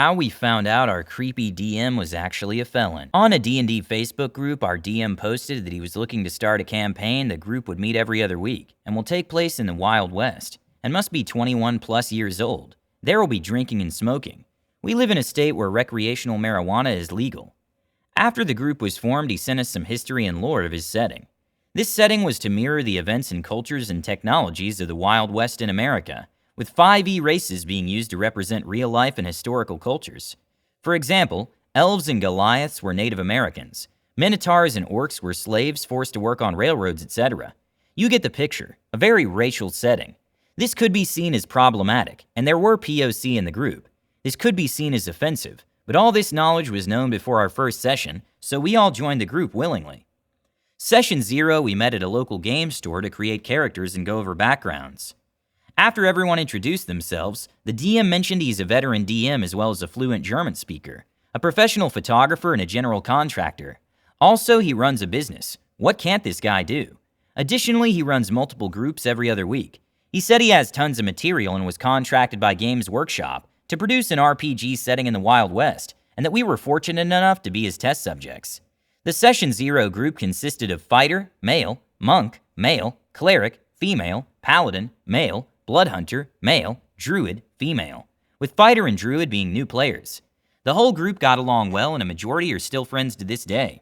How we found out our creepy DM was actually a felon. On a D&D Facebook group, our DM posted that he was looking to start a campaign the group would meet every other week and will take place in the Wild West and must be 21 plus years old. There will be drinking and smoking. We live in a state where recreational marijuana is legal. After the group was formed, he sent us some history and lore of his setting. This setting was to mirror the events and cultures and technologies of the Wild West in America, with 5e races being used to represent real life and historical cultures. For example, elves and Goliaths were Native Americans. Minotaurs and orcs were slaves forced to work on railroads, etc. You get the picture, a very racial setting. This could be seen as problematic, and there were POC in the group. This could be seen as offensive, but all this knowledge was known before our first session, so we all joined the group willingly. Session 0, we met at a local game store to create characters and go over backgrounds. After everyone introduced themselves, the DM mentioned he's a veteran DM as well as a fluent German speaker, a professional photographer, and a general contractor. Also, he runs a business. What can't this guy do? Additionally, he runs multiple groups every other week. He said he has tons of material and was contracted by Games Workshop to produce an RPG setting in the Wild West, and that we were fortunate enough to be his test subjects. The Session 0 group consisted of Fighter, male, Monk, male, Cleric, female, Paladin, male, Bloodhunter, male, Druid, female, with Fighter and Druid being new players. The whole group got along well and a majority are still friends to this day.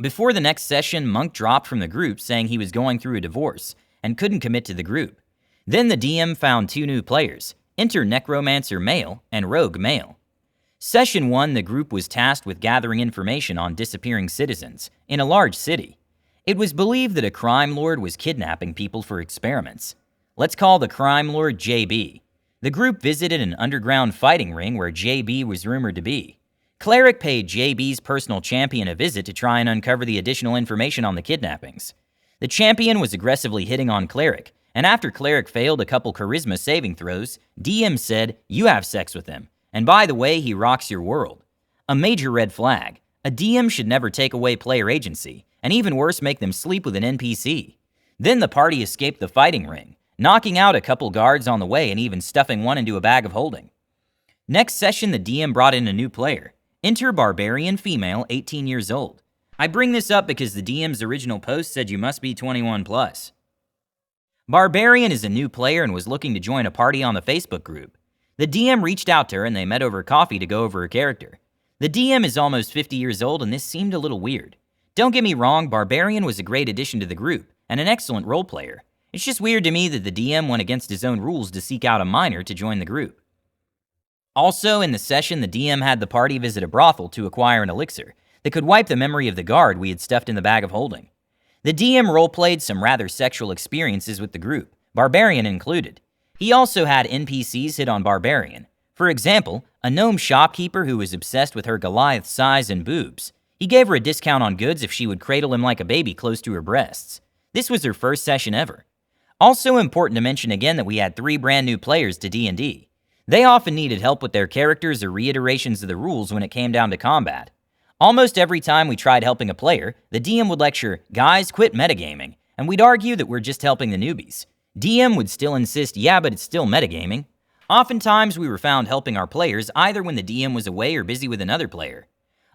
Before the next session, Monk dropped from the group saying he was going through a divorce and couldn't commit to the group. Then the DM found 2 new players, Enter Necromancer male and Rogue male. Session 1, the group was tasked with gathering information on disappearing citizens in a large city. It was believed that a crime lord was kidnapping people for experiments. Let's call the crime lord JB. The group visited an underground fighting ring where JB was rumored to be. Cleric paid JB's personal champion a visit to try and uncover the additional information on the kidnappings. The champion was aggressively hitting on Cleric, and after Cleric failed a couple charisma saving throws, DM said, "You have sex with him. And by the way, he rocks your world." A major red flag. A DM should never take away player agency, and even worse, make them sleep with an NPC. Then the party escaped the fighting ring, knocking out a couple guards on the way and even stuffing one into a bag of holding. Next session, the DM brought in a new player. Enter Barbarian female, 18 years old. I bring this up because the DM's original post said you must be 21 plus. Barbarian is a new player and was looking to join a party on the Facebook group. The DM reached out to her and they met over coffee to go over her character. The DM is almost 50 years old and this seemed a little weird. Don't get me wrong, Barbarian was a great addition to the group and an excellent role player. It's just weird to me that the DM went against his own rules to seek out a minor to join the group. Also, in the session, the DM had the party visit a brothel to acquire an elixir that could wipe the memory of the guard we had stuffed in the bag of holding. The DM roleplayed some rather sexual experiences with the group, Barbarian included. He also had NPCs hit on Barbarian. For example, a gnome shopkeeper who was obsessed with her Goliath size and boobs. He gave her a discount on goods if she would cradle him like a baby close to her breasts. This was her first session ever. Also important to mention again that we had 3 brand new players to D&D. They often needed help with their characters or reiterations of the rules when it came down to combat. Almost every time we tried helping a player, the DM would lecture, "Guys, quit metagaming," and we'd argue that we're just helping the newbies. DM would still insist, "Yeah, but it's still metagaming." Oftentimes we were found helping our players either when the DM was away or busy with another player.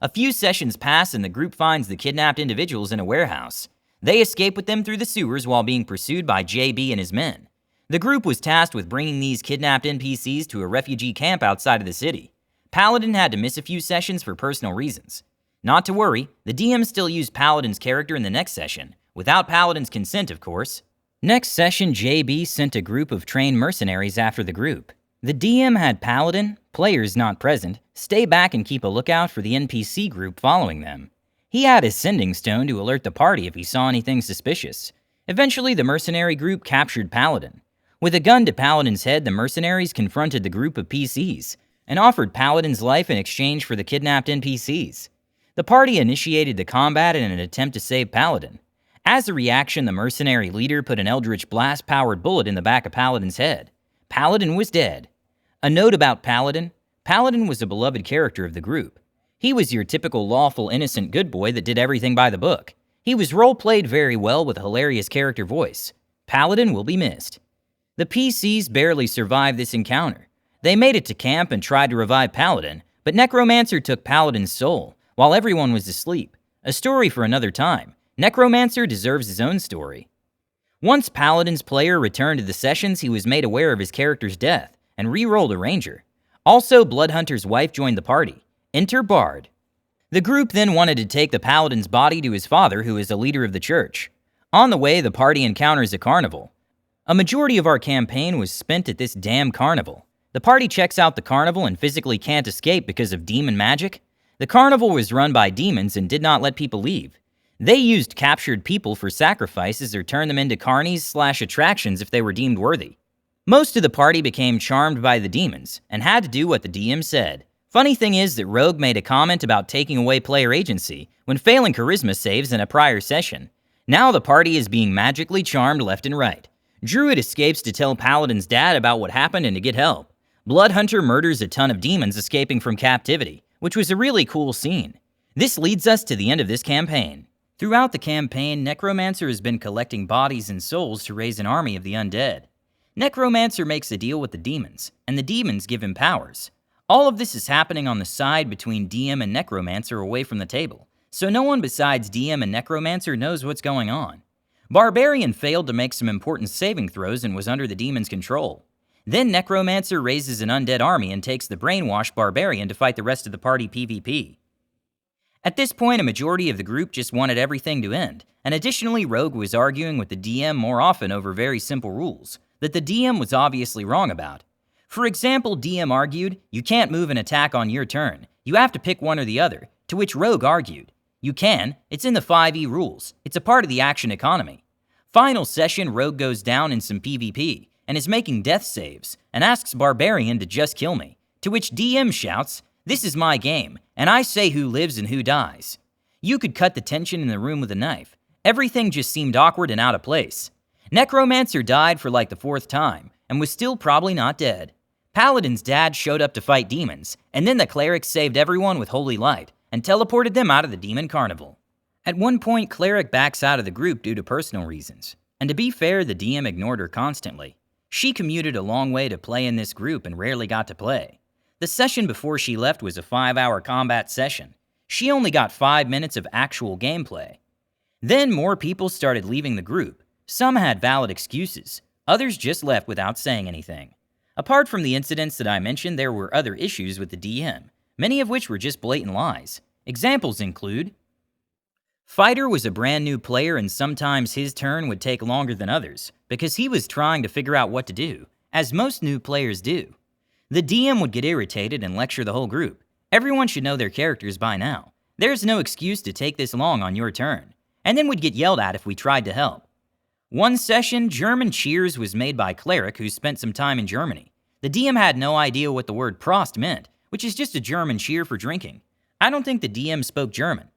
A few sessions pass and the group finds the kidnapped individuals in a warehouse. They escape with them through the sewers while being pursued by JB and his men. The group was tasked with bringing these kidnapped NPCs to a refugee camp outside of the city. Paladin had to miss a few sessions for personal reasons. Not to worry, the DM still used Paladin's character in the next session, without Paladin's consent, of course. Next session, JB sent a group of trained mercenaries after the group. The DM had Paladin, players not present, stay back and keep a lookout for the NPC group following them. He had his sending stone to alert the party if he saw anything suspicious. Eventually, the mercenary group captured Paladin. With a gun to Paladin's head, the mercenaries confronted the group of PCs and offered Paladin's life in exchange for the kidnapped NPCs. The party initiated the combat in an attempt to save Paladin. As a reaction, the mercenary leader put an Eldritch Blast-powered bullet in the back of Paladin's head. Paladin was dead. A note about Paladin. Paladin was a beloved character of the group. He was your typical lawful, innocent good boy that did everything by the book. He was role-played very well with a hilarious character voice. Paladin will be missed. The PCs barely survived this encounter. They made it to camp and tried to revive Paladin, but Necromancer took Paladin's soul while everyone was asleep. A story for another time. Necromancer deserves his own story. Once Paladin's player returned to the sessions, he was made aware of his character's death and re-rolled a ranger. Also, Bloodhunter's wife joined the party. Enter Bard. The group then wanted to take the Paladin's body to his father, who is a leader of the church. On the way, the party encounters a carnival. A majority of our campaign was spent at this damn carnival. The party checks out the carnival and physically can't escape because of demon magic. The carnival was run by demons and did not let people leave. They used captured people for sacrifices or turned them into carnies/attractions if they were deemed worthy. Most of the party became charmed by the demons and had to do what the DM said. Funny thing is that Rogue made a comment about taking away player agency when failing charisma saves in a prior session. Now the party is being magically charmed left and right. Druid escapes to tell Paladin's dad about what happened and to get help. Bloodhunter murders a ton of demons escaping from captivity, which was a really cool scene. This leads us to the end of this campaign. Throughout the campaign, Necromancer has been collecting bodies and souls to raise an army of the undead. Necromancer makes a deal with the demons, and the demons give him powers. All of this is happening on the side between DM and Necromancer away from the table, so no one besides DM and Necromancer knows what's going on. Barbarian failed to make some important saving throws and was under the demon's control. Then Necromancer raises an undead army and takes the brainwashed Barbarian to fight the rest of the party PvP. At this point, a majority of the group just wanted everything to end, and additionally Rogue was arguing with the DM more often over very simple rules that the DM was obviously wrong about. For example, DM argued, "You can't move an attack on your turn. You have to pick one or the other," to which Rogue argued, "You can. It's in the 5e rules. It's a part of the action economy." Final session, Rogue goes down in some PvP and is making death saves and asks Barbarian to just kill me, to which DM shouts, "This is my game, and I say who lives and who dies." You could cut the tension in the room with a knife. Everything just seemed awkward and out of place. Necromancer died for like the 4th time and was still probably not dead. Paladin's dad showed up to fight demons, and then the cleric saved everyone with holy light and teleported them out of the demon carnival. At one point, cleric backs out of the group due to personal reasons, and to be fair, the DM ignored her constantly. She commuted a long way to play in this group and rarely got to play. The session before she left was a 5-hour combat session. She only got 5 minutes of actual gameplay. Then more people started leaving the group. Some had valid excuses, others just left without saying anything. Apart from the incidents that I mentioned, there were other issues with the DM, many of which were just blatant lies. Examples include: Fighter was a brand new player and sometimes his turn would take longer than others because he was trying to figure out what to do, as most new players do. The DM would get irritated and lecture the whole group. Everyone should know their characters by now. There's no excuse to take this long on your turn. And then we'd get yelled at if we tried to help. One session, German Cheers was made by Cleric, who spent some time in Germany. The DM had no idea what the word Prost meant, which is just a German cheer for drinking. I don't think the DM spoke German.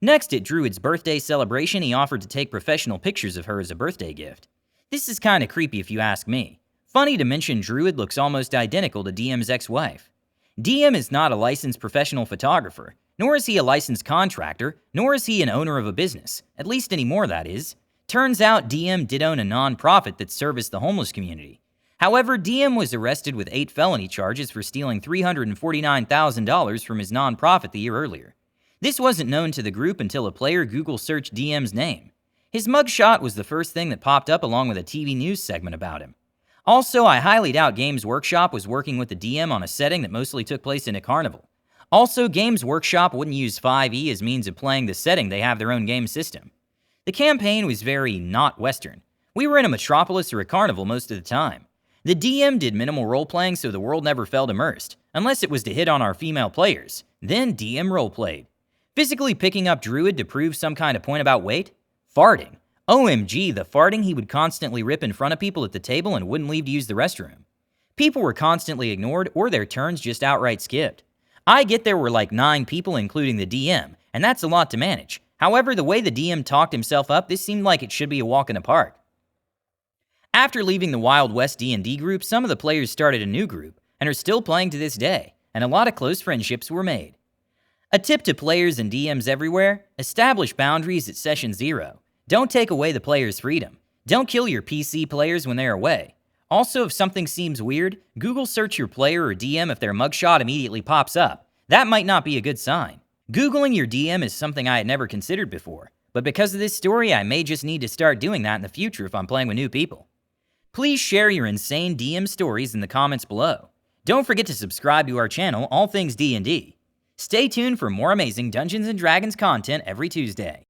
Next, at Druid's birthday celebration, he offered to take professional pictures of her as a birthday gift. This is kinda creepy if you ask me. Funny to mention Druid looks almost identical to DM's ex-wife. DM is not a licensed professional photographer, nor is he a licensed contractor, nor is he an owner of a business, at least anymore that is. Turns out DM did own a non-profit that serviced the homeless community. However, DM was arrested with 8 felony charges for stealing $349,000 from his non-profit the year earlier. This wasn't known to the group until a player Google searched DM's name. His mugshot was the first thing that popped up along with a TV news segment about him. Also, I highly doubt Games Workshop was working with the DM on a setting that mostly took place in a carnival. Also, Games Workshop wouldn't use 5e as means of playing the setting. They have their own game system. The campaign was very not Western. We were in a metropolis or a carnival most of the time. The DM did minimal role-playing so the world never felt immersed, unless it was to hit on our female players. Then DM role-played. Physically picking up Druid to prove some kind of point about weight? Farting. OMG, the farting he would constantly rip in front of people at the table and wouldn't leave to use the restroom. People were constantly ignored or their turns just outright skipped. I get there were like 9 people including the DM, and that's a lot to manage. However, the way the DM talked himself up, this seemed like it should be a walk in the park. After leaving the Wild West D&D group, some of the players started a new group and are still playing to this day, and a lot of close friendships were made. A tip to players and DMs everywhere: establish boundaries at session 0. Don't take away the player's freedom. Don't kill your PC players when they're away. Also, if something seems weird, Google search your player or DM if their mugshot immediately pops up. That might not be a good sign. Googling your DM is something I had never considered before, but because of this story, I may just need to start doing that in the future if I'm playing with new people. Please share your insane DM stories in the comments below. Don't forget to subscribe to our channel, All Things D&D. Stay tuned for more amazing Dungeons & Dragons content every Tuesday.